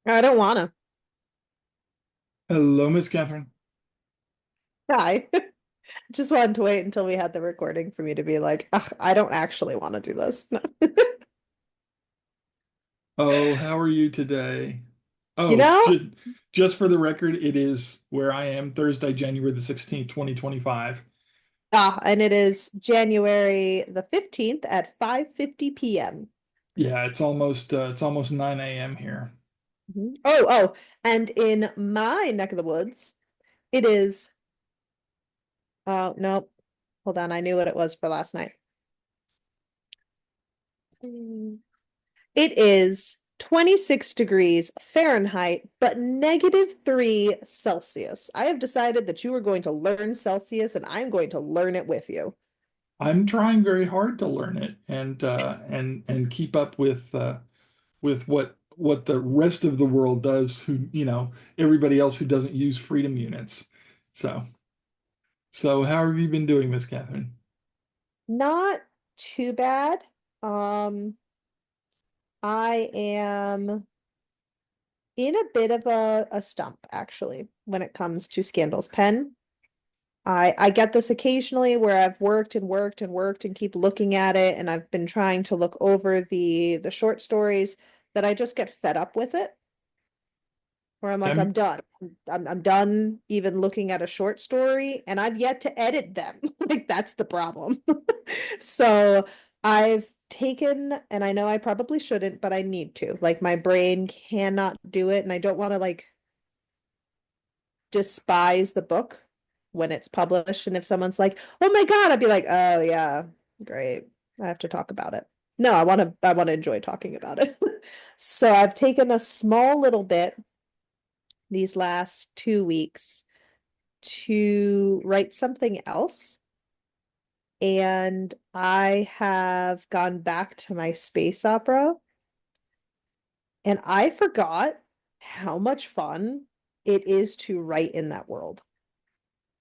I don't wanna. Hello, Miss Catherine. Hi. Just wanted to wait until we had the recording for me to be like, ugh, I don't actually want to do this. No. Oh, how are you today? You Oh, know? just for the record, it is where I am Thursday, January the 16th, 2025. And it is January the 15th at 5:50 p.m. Yeah, it's almost 9 a.m. here. Oh, and in my neck of the woods, it is, oh, no, hold on, I knew what it was for last night. It is 26 degrees Fahrenheit, but -3 Celsius. I have decided that you are going to learn Celsius and I'm going to learn it with you. I'm trying very hard to learn it and keep up with what the rest of the world does, who, everybody else who doesn't use freedom units. So, so how have you been doing, Miss Catherine? Not too bad. Um, I am in a bit of a stump actually when it comes to Scandal's pen. I get this occasionally where I've worked and worked and worked and keep looking at it and I've been trying to look over the short stories that I just get fed up with it. Where I'm like, I'm I'm done. I'm done even looking at a short story and I've yet to edit them. Like that's the problem. So I've taken, and I know I probably shouldn't, but I need to. Like my brain cannot do it, and I don't want to like despise the book when it's published. And if someone's like, "Oh my God," I'd be like, "Oh yeah, great. I have to talk about it." No, I want to enjoy talking about it. So I've taken a small little bit these last 2 weeks to write something else. And I have gone back to my space opera and I forgot how much fun it is to write in that world.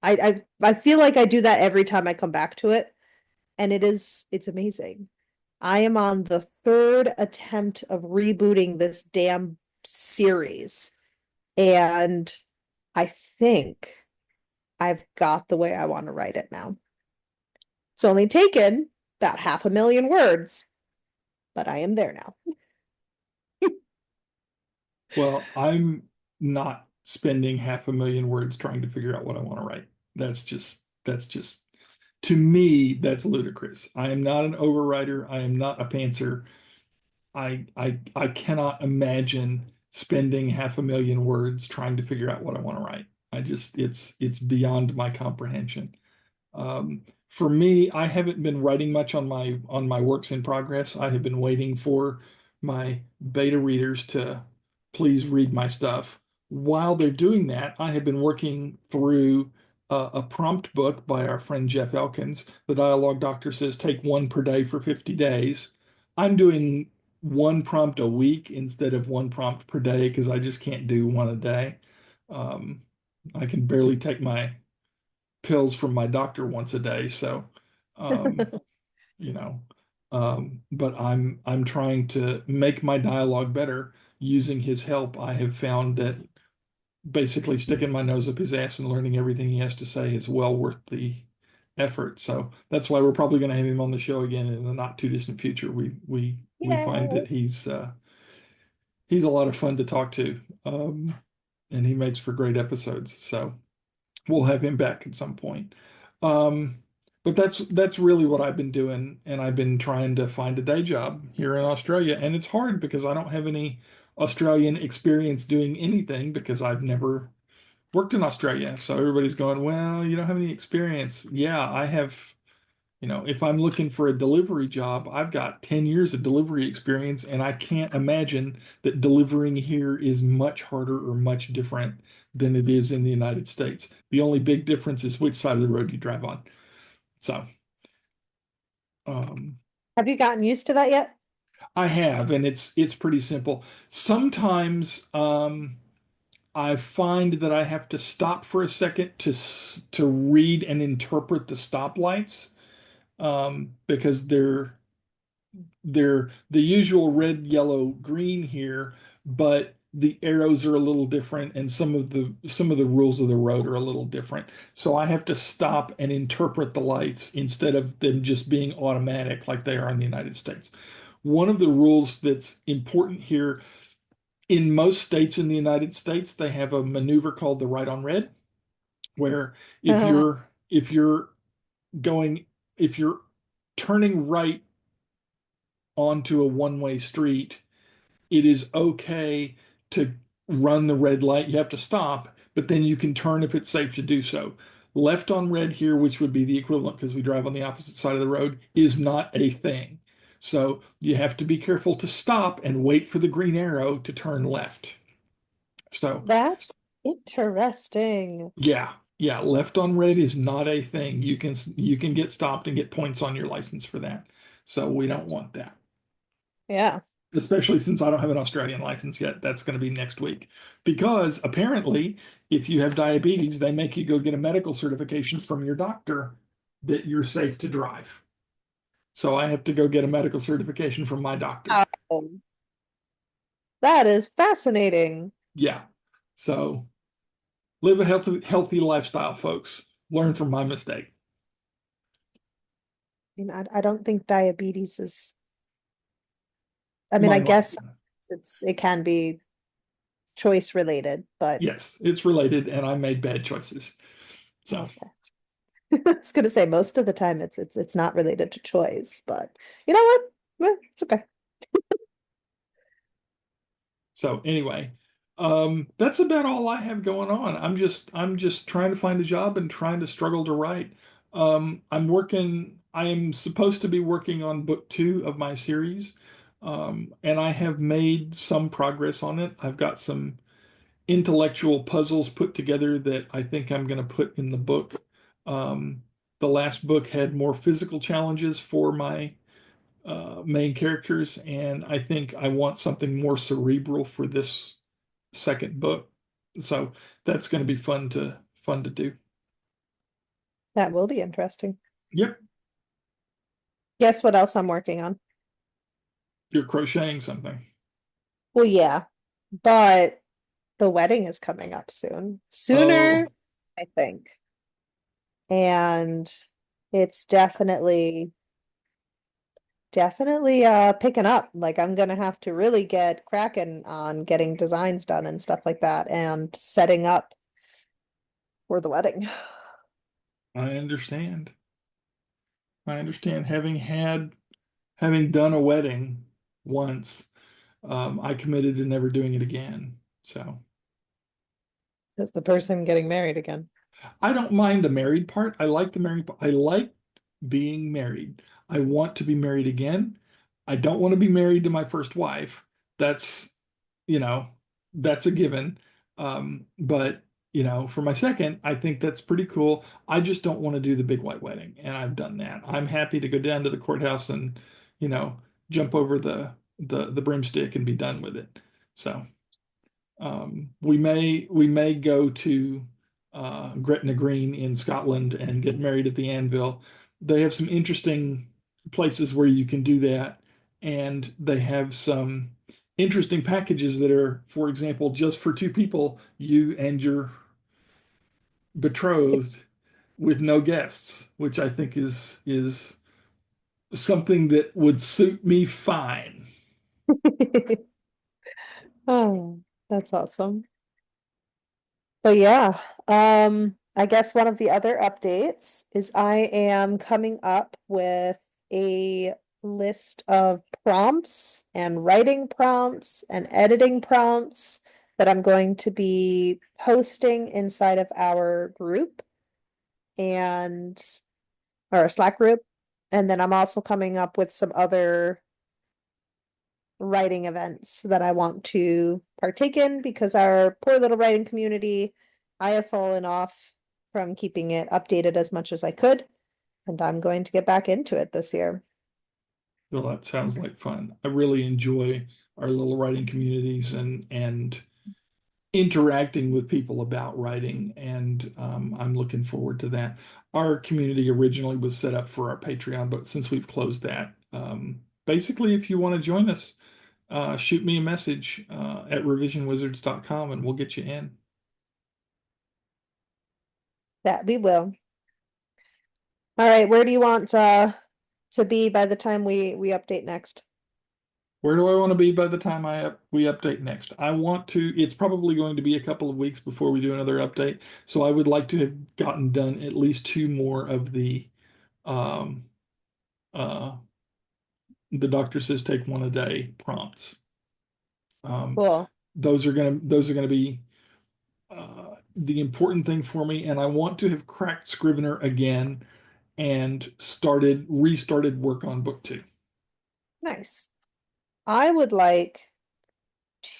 I feel like I do that every time I come back to it, and it's amazing. I am on the third attempt of rebooting this damn series, and I think I've got the way I want to write it now. It's only taken about 500,000 words, but I am there now. Well, I'm not spending 500,000 words trying to figure out what I want to write. That's just to me, that's ludicrous. I am not an overwriter. I am not a pantser. I cannot imagine spending 500,000 words trying to figure out what I want to write. It's beyond my comprehension. For me, I haven't been writing much on my works in progress. I have been waiting for my beta readers to please read my stuff. While they're doing that, I have been working through a prompt book by our friend Jeff Elkins. The Dialogue Doctor says take one per day for 50 days. I'm doing one prompt a week instead of one prompt per day because I just can't do one a day. Um, I can barely take my pills from my doctor once a day. So, um, you know, but I'm trying to make my dialogue better using his help. I have found that basically sticking my nose up his ass and learning everything he has to say is well worth the effort. So that's why we're probably going to have him on the show again in the not too distant future. We find Yay. that he's a lot of fun to talk to, and he makes for great episodes. So we'll have him back at some point. Um, but that's really what I've been doing, and I've been trying to find a day job here in Australia, and it's hard because I don't have any Australian experience doing anything because I've never worked in Australia. So everybody's going, well, you don't have any experience. Yeah, I have, if I'm looking for a delivery job, I've got 10 years of delivery experience, and I can't imagine that delivering here is much harder or much different than it is in the United States. The only big difference is which side of the road you drive on. So, um, Have you gotten used to that yet? I have, and it's pretty simple. Sometimes I find that I have to stop for a second to read and interpret the stoplights because they're the usual red, yellow, green here, but the arrows are a little different and some of the rules of the road are a little different. So I have to stop and interpret the lights instead of them just being automatic like they are in the United States. One of the rules that's important here in most states in the United States, they have a maneuver called the right on red, where if Uh, you're going if you're turning right onto a one-way street, it is okay to run the red light. You have to stop, but then you can turn if it's safe to do so. Left on red here, which would be the equivalent because we drive on the opposite side of the road, is not a thing. So you have to be careful to stop and wait for the green arrow to turn left. So that's interesting. yeah, yeah, left on red is not a thing. You can get stopped and get points on your license for that. So we don't want that. Yeah. Especially since I don't have an Australian license yet. That's going to be next week. Because apparently, if you have diabetes, they make you go get a medical certification from your doctor that you're safe to drive. So I have to go get a medical certification from my doctor. Oh, that is fascinating. Yeah. So live a healthy lifestyle, folks. Learn from my mistake. I don't think diabetes is, I mean, I Mine was. guess it can be choice related, but Yes, it's related, and I made bad choices. So, okay. I was gonna say most of the time it's not related to choice, but you know what? It's okay. so anyway, that's about all I have going on. I'm just trying to find a job and trying to struggle to write. I am supposed to be working on book two of my series, and I have made some progress on it. I've got some intellectual puzzles put together that I think I'm going to put in the book. Um, the last book had more physical challenges for my main characters, and I think I want something more cerebral for this second book. So that's going to be fun to do. That will be interesting. Yep, Guess what else I'm working on? you're crocheting something. Well, yeah, but the wedding is coming up soon. Oh, Sooner, I think. And it's definitely picking up. Like I'm gonna have to really get cracking on getting designs done and stuff like that and setting up for the wedding. I understand. I understand. Having done a wedding once, I committed to never doing it again. So Is the person getting married again? I don't mind the married part. I like the married part. I like being married. I want to be married again. I don't want to be married to my first wife. That's, you know, that's a given. But, for my second, I think that's pretty cool. I just don't want to do the big white wedding, and I've done that. I'm happy to go down to the courthouse and, you know, jump over the broomstick and be done with it. So. We may go to Gretna Green in Scotland and get married at the Anvil. They have some interesting places where you can do that, and they have some interesting packages that are, for example, just for two people, you and your betrothed, with no guests, which I think is something that would suit me fine. Oh, that's awesome. But yeah, I guess one of the other updates is I am coming up with a list of prompts and writing prompts and editing prompts that I'm going to be posting inside of our group and or a Slack group. And then I'm also coming up with some other writing events that I want to partake in because our poor little writing community, I have fallen off from keeping it updated as much as I could, and I'm going to get back into it this year. Well, that sounds like fun. I really enjoy our little writing communities and interacting with people about writing, and I'm looking forward to that. Our community originally was set up for our Patreon, but since we've closed that, basically, if you want to join us, shoot me a message at revisionwizards.com and we'll get you in. That we will. All right, where do you want to be by the time we update next? Where do I want to be by the time we update next? I want to, it's probably going to be a couple of weeks before we do another update. So I would like to have gotten done at least two more of um, uh, the doctor says take one a day prompts. Um, Cool. those are gonna be the important thing for me, and I want to have cracked Scrivener again and restarted work on book two. Nice. I would like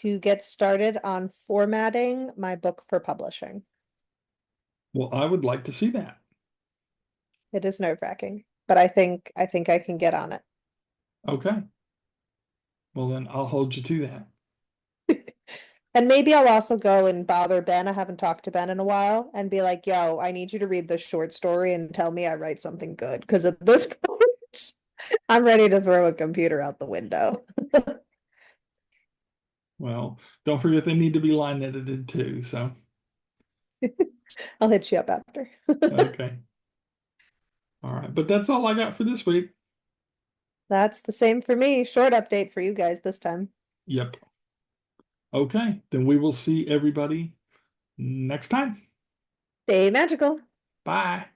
to get started on formatting my book for publishing. Well, I would like to see that. It is nerve-wracking, but I think I can get on it. Okay, well then I'll hold you to that. And maybe I'll also go and bother Ben. I haven't talked to Ben in a while and be like, yo, I need you to read this short story and tell me I write something good. Because at this point, I'm ready to throw a computer out the window. Well, don't forget they need to be line edited too. So, I'll hit you up after. okay. All right. But that's all I got for this week. That's the same for me. Short update for you guys this time. Yep. Okay. Then we will see everybody next time. Stay magical. Bye.